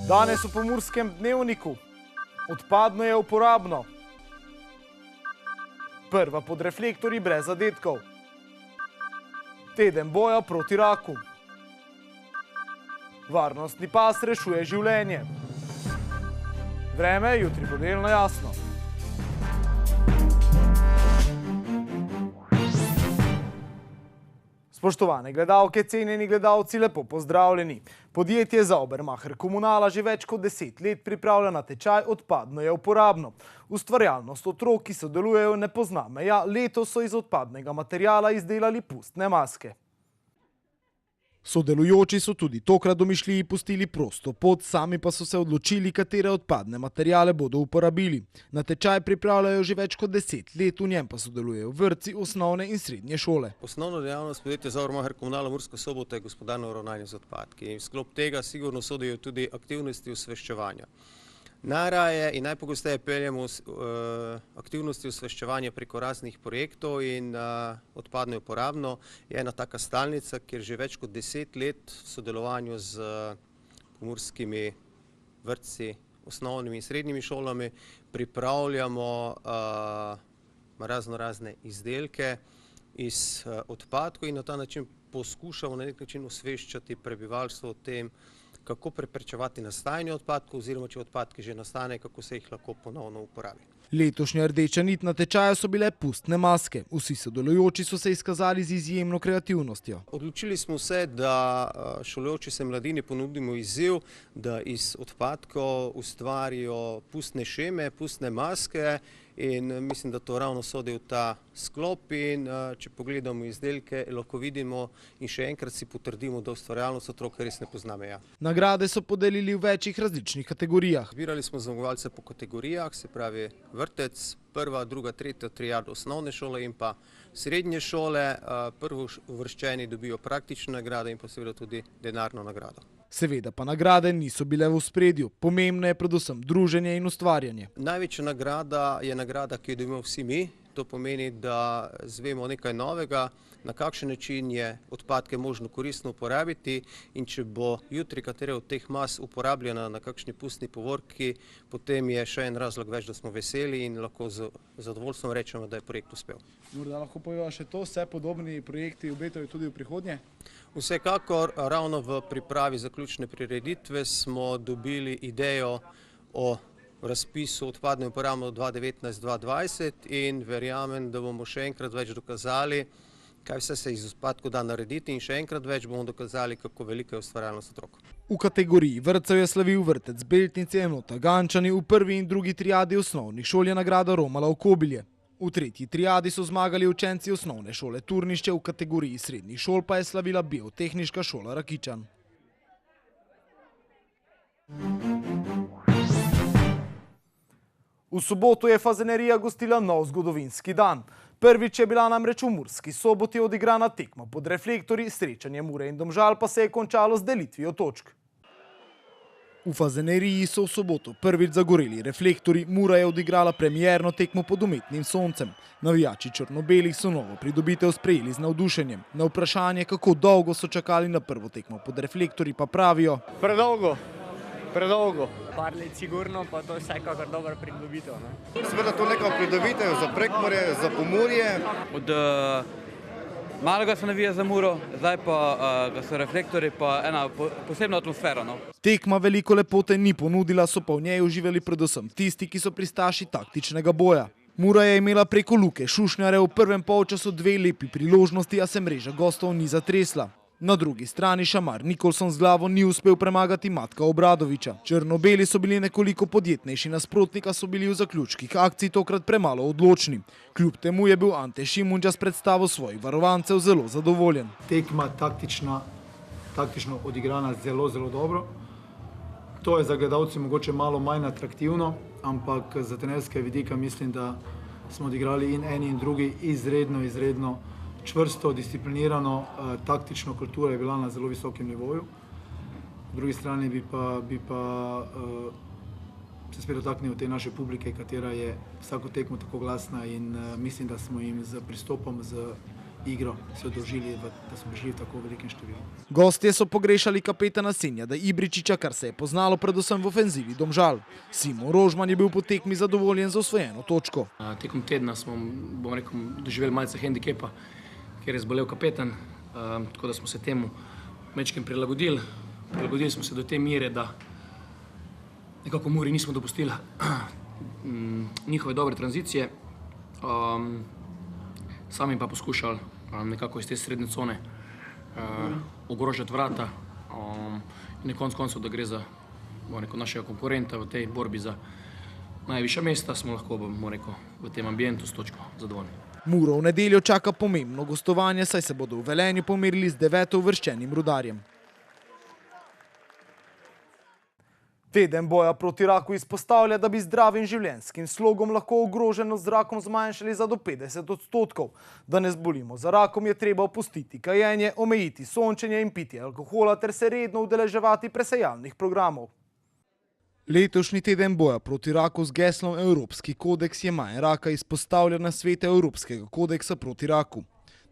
Danes v Pomurskem dnevniku. Odpadno je uporabno. Prva pod reflektorji brez zadetkov. Teden boja proti raku. Varnostni pas rešuje življenje. Vreme jutri bo delno jasno. Spoštovane gledalke, cenjeni gledalci, lepo pozdravljeni. Podjetje Saubermacher Komunala že več kot 10 let pripravlja natečaj Odpadno je uporabno. Ustvarjalnost otrok, ki sodelujejo, ne pozna meja. Letos so iz odpadnega materiala izdelali pustne maske. Sodelujoči so tudi tokrat domišljiji pustili prosto pot, sami pa so se odločili, katere odpadne materiale bodo uporabili. Natečaj pripravljajo že več kot 10 let, v njem pa sodelujejo vrtci, osnovne in srednje šole. Osnovna dejavnost podjetja Saubermacher Komunala Murska Sobota je gospodarno ravnanje z odpadki. In v sklop tega sigurno sodijo tudi aktivnosti osveščevanja. Najraje in najpogosteje peljemo aktivnosti osveščevanja preko raznih projektov in Odpadno je uporabno je ena taka stalnica, kjer že več kot 10 let v sodelovanju z pomurskimi vrtci, osnovnimi in srednjimi šolami pripravljamo razne izdelke iz odpadkov in na ta način poskušamo na nek način osveščati prebivalstvo o tem, kako preprečevati nastajanje odpadkov oziroma če odpadki že nastane, kako se jih lahko ponovno uporabi. Letošnja rdeča nit natečaja so bile pustne maske. Vsi sodelujoči so se izkazali z izjemno kreativnostjo. Odločili smo se, da šolajoči se mladini ponudimo izziv, da iz odpadkov ustvarijo pustne šeme, pustne maske in mislim, da to ravno sodi v ta sklop in če pogledamo izdelke, lahko vidimo in še enkrat si potrdimo, da ustvarjalnost otrok res ne pozna meja. Nagrade so podelili v večjih različnih kategorijah. Zbirali smo zmagovalce po kategorijah, se pravi vrtec, prva, druga, tretja triada osnovne šole in pa srednje šole. Prvo uvrščeni dobijo praktične nagrade in pa seveda tudi denarno nagrado. Seveda pa nagrade niso bile v ospredju. Pomembno je predvsem druženje in ustvarjanje. Največja nagrada je nagrada, ki jo dobimo vsi mi. To pomeni, da zvemo nekaj novega, na kakšen način je odpadke možno koristno uporabiti in če bo jutri katera od teh mas uporabljena na kakšni pustni povorki, potem je še en razlog več, da smo veseli in lahko z zadovoljstvom rečemo, da je projekt uspel. Morda lahko poveva še to, vse podobni projekti obetajo tudi v prihodnje? Vsekakor, ravno v pripravi zaključne prireditve smo dobili idejo o razpisu Odpadno je uporabno 2019-2020 in verjamem, da bomo še enkrat več dokazali, kaj vse se iz odpadkov da narediti in še enkrat več bomo dokazali, kako velika je ustvarjalnost otrok. V kategoriji vrtcev je slavil vrtec Beltnice, enota Gančani, v prvi in drugi triadi osnovnih šol je nagrada romala v Kobilje. V tretji triadi so zmagali učenci osnovne šole Turnišče, v kategoriji srednjih šol pa je slavila Biotehniška šola Rakičan. V soboto je Fazanerija gostila nov zgodovinski dan. Prvič je bila namreč v Murski Soboti odigrana tekma pod reflektorji, srečanje Mure in Domžal pa se je končalo z delitvijo točk. V Fazaneriji so v soboto prvič zagoreli reflektorji, Mura je odigrala premierno tekmo pod umetnim soncem. Navijači črno-belih so novo pridobitev sprejeli z navdušenjem. Na vprašanje, kako dolgo so čakali na prvo tekmo pod reflektorji, pa pravijo: Predolgo. Par let sigurno, pa to je vsekakor dobra pridobitev. Seveda to neka pridobitev za Prekmurje, za Pomurje. Od malega se navija za Muro, zdaj pa ga so reflektorji, pa ena posebna atmosfera. Tekma veliko lepote ni ponudila, so pa v njej uživali predvsem tisti, ki so pristaši taktičnega boja. Mura je imela preko Luke Šušnjare v prvem polčasu 2 lepi priložnosti, a se mreža gostov ni zatresla. Na drugi strani Šamar Nikolson z glavo ni uspel premagati Matka Obradoviča. Črno-beli so bili nekoliko podjetnejši nasprotnik, a so bili v zaključkih akcij tokrat premalo odločni. Kljub temu je bil Ante Šimunđa s predstavo svojih varovancev zelo zadovoljen. Tekma taktično odigrana zelo dobro. To je za gledalce mogoče malo manj atraktivno, ampak za trenerske vidika mislim, da smo odigrali in eni in drugi izredno čvrsto, disciplinirano, taktično kultura je bila na zelo visokem nivoju. Po drugi strani bi pa se spet dotaknil te naše publike, katera je vsako tekmo tako glasna in mislim, da smo jim z pristopom, z igro se odložili, da smo prišli v tako velikem številu. Gostje so pogrešali kapetana Senijada Ibričiča, kar se je poznalo predvsem v ofenzivi Domžal. Simon Rožman je bil po tekmi zadovoljen z osvojeno točko. Tekom tedna smo, doživeli malce hendikepa, ker je zbolel kapetan, tako da smo se temu mečkem prilagodili. Prilagodili smo se do te mere, da nekako Muri nismo dopustili njihove dobre tranzicije. Sami pa poskušali nekako iz te srednje cone ogrožati vrata in na koncu koncev, da gre za našega konkurenta v tej borbi za najvišja mesta, smo lahko v tem ambientu s točko zadovoljni. Muro v nedeljo čaka pomembno gostovanje, saj se bodo v Velenju pomerili z 9. uvrščenim Rudarjem. Teden boja proti raku izpostavlja, da bi zdravim življenjskim slogom lahko ogroženost z rakom zmanjšali za do 50%. Da ne zbolimo za rakom, je treba opustiti kajenje, omejiti sončenje in pitje alkohola ter se redno udeleževati presejalnih programov. Letošnji teden boja proti raku z geslom Evropski kodeks je manj raka izpostavlja na svete Evropskega kodeksa proti raku.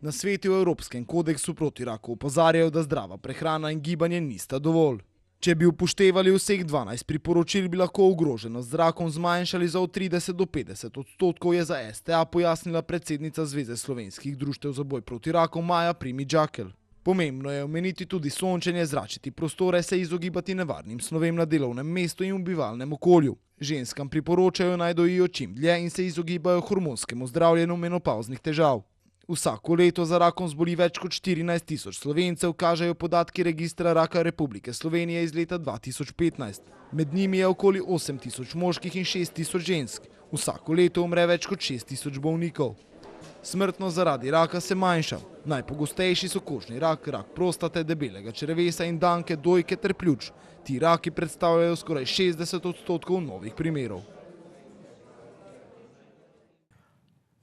Na sveti v Evropskem kodeksu proti raku opozarjajo, da zdrava prehrana in gibanje nista dovolj. Če bi upoštevali vseh 12 priporočil, bi lahko ogroženost z rakom zmanjšali za od 30 do 50%, je za STA pojasnila predsednica Zveze slovenskih društev za boj proti raku Maja Primić-Đakelj. Pomembno je omeniti tudi sončenje, zračiti prostore, se izogibati nevarnim snovem na delovnem mestu in v bivalnem okolju. Ženskam priporočajo naj dojijo čim dlje in se izogibajo hormonskemu zdravljenju menopavznih težav. Vsako leto za rakom zboli več kot 14 tisoč Slovencev, kažejo podatki registra raka Republike Slovenije iz leta 2015. Med njimi je okoli 8 tisoč moških in 6 tisoč žensk. Vsako leto umre več kot 6 tisoč bolnikov. Smrtnost zaradi raka se manjša. Najpogostejši so kožni rak, rak prostate, debelega črevesa in danke, dojke ter pljuč. Ti raki predstavljajo skoraj 60% novih primerov.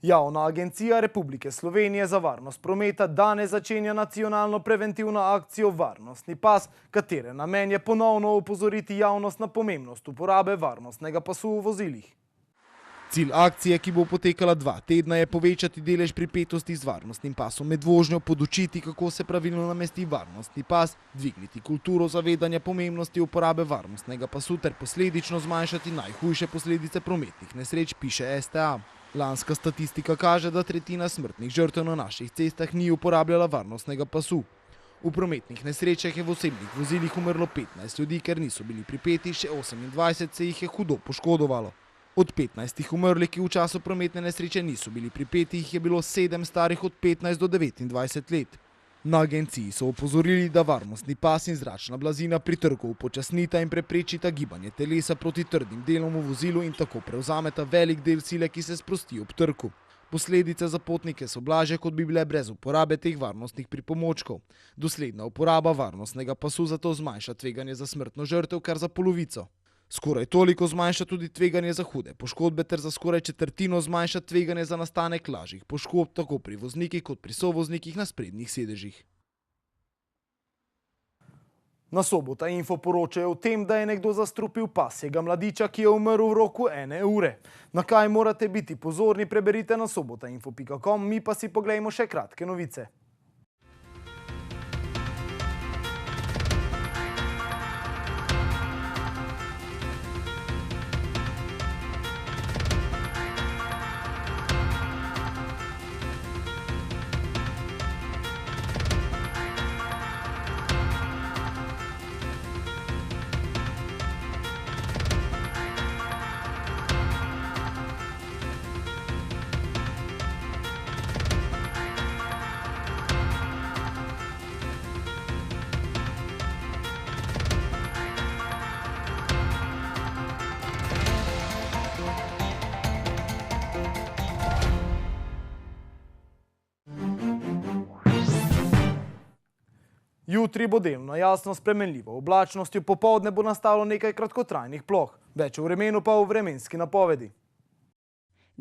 Javna agencija Republike Slovenije za varnost prometa danes začenja nacionalno preventivno akcijo Varnostni pas, katere namen je ponovno opozoriti javnost na pomembnost uporabe varnostnega pasu v vozilih. Cilj akcije, ki bo potekala 2 tedna, je povečati delež pripetosti z varnostnim pasom med vožnjo, podučiti, kako se pravilno namesti varnostni pas, dvigniti kulturo zavedanja pomembnosti uporabe varnostnega pasu ter posledično zmanjšati najhujše posledice prometnih nesreč, piše STA. Lanska statistika kaže, da tretjina smrtnih žrtev na naših cestah ni uporabljala varnostnega pasu. V prometnih nesrečah je v osebnih vozilih umrlo 15 ljudi, ker niso bili pripeti, še 28 se jih je hudo poškodovalo. Od 15 umrlih, ki v času prometne nesreče niso bili pripeti, jih je bilo 7 starih od 15 do 29 let. Na agenciji so opozorili, da varnostni pas in zračna blazina pri trku upočasnita in preprečita gibanje telesa proti trdim delom v vozilu in tako prevzameta velik del sile, ki se sprosti ob trku. Posledice za potnike so blažje, kot bi bile brez uporabe teh varnostnih pripomočkov. Dosledna uporaba varnostnega pasu zato zmanjša tveganje za smrtno žrtev kar za polovico. Skoraj toliko zmanjša tudi tveganje za hude poškodbe ter za skoraj četrtino zmanjša tveganje za nastanek lažjih poškodb tako pri voznikih kot pri sovoznikih na sprednjih sedežih. Na Sobota Info poročajo o tem, da je nekdo zastrupil pasjega mladiča, ki je umrl v roku 1 ure. Na kaj morate biti pozorni, preberite na sobotainfo.com, mi pa si poglejmo še kratke novice. Jutri bo delno jasno spremenljivo oblačnostjo, popoldne bo nastalo nekaj kratkotrajnih ploh. Več o vremenu pa v vremenski napovedi.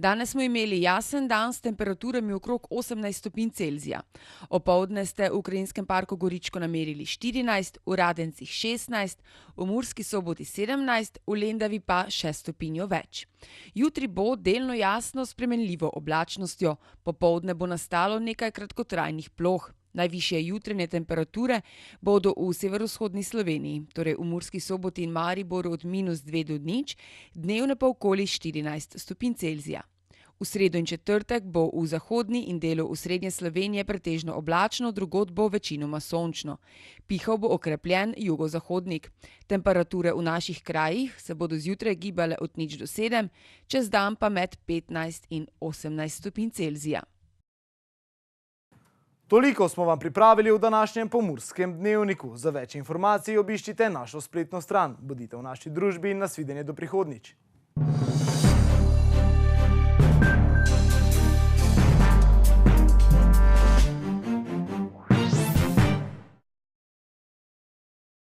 Danes smo imeli jasen dan s temperaturami okrog 18 stopinj Celzija. Opoldne ste v Ukrajinskem parku Goričko namerili 14, v Radencih 16, v Murski Soboti 17, v Lendavi pa 6 stopinjo več. Jutri bo delno jasno s spremenljivo oblačnostjo, popoldne bo nastalo nekaj kratkotrajnih ploh. Najvišje jutranje temperature bodo v severovzhodni Sloveniji, torej v Murski Soboti in Mariboru od -2 do 0, dnevne pa okoli 14 stopinj Celzija. V sredo in četrtek bo v zahodni in delu osrednje Slovenije pretežno oblačno, drugod bo večinoma sončno. Pihal bo okrepljen jugozahodnik. Temperature v naših krajih se bodo zjutraj gibale od 0 do 7, čez dan pa med 15 in 18 stopinj Celzija. Toliko smo vam pripravili v današnjem Pomurskem dnevniku. Za več informacij obiščite našo spletno stran. Bodite v naši družbi in nasvidenje do prihodnjič.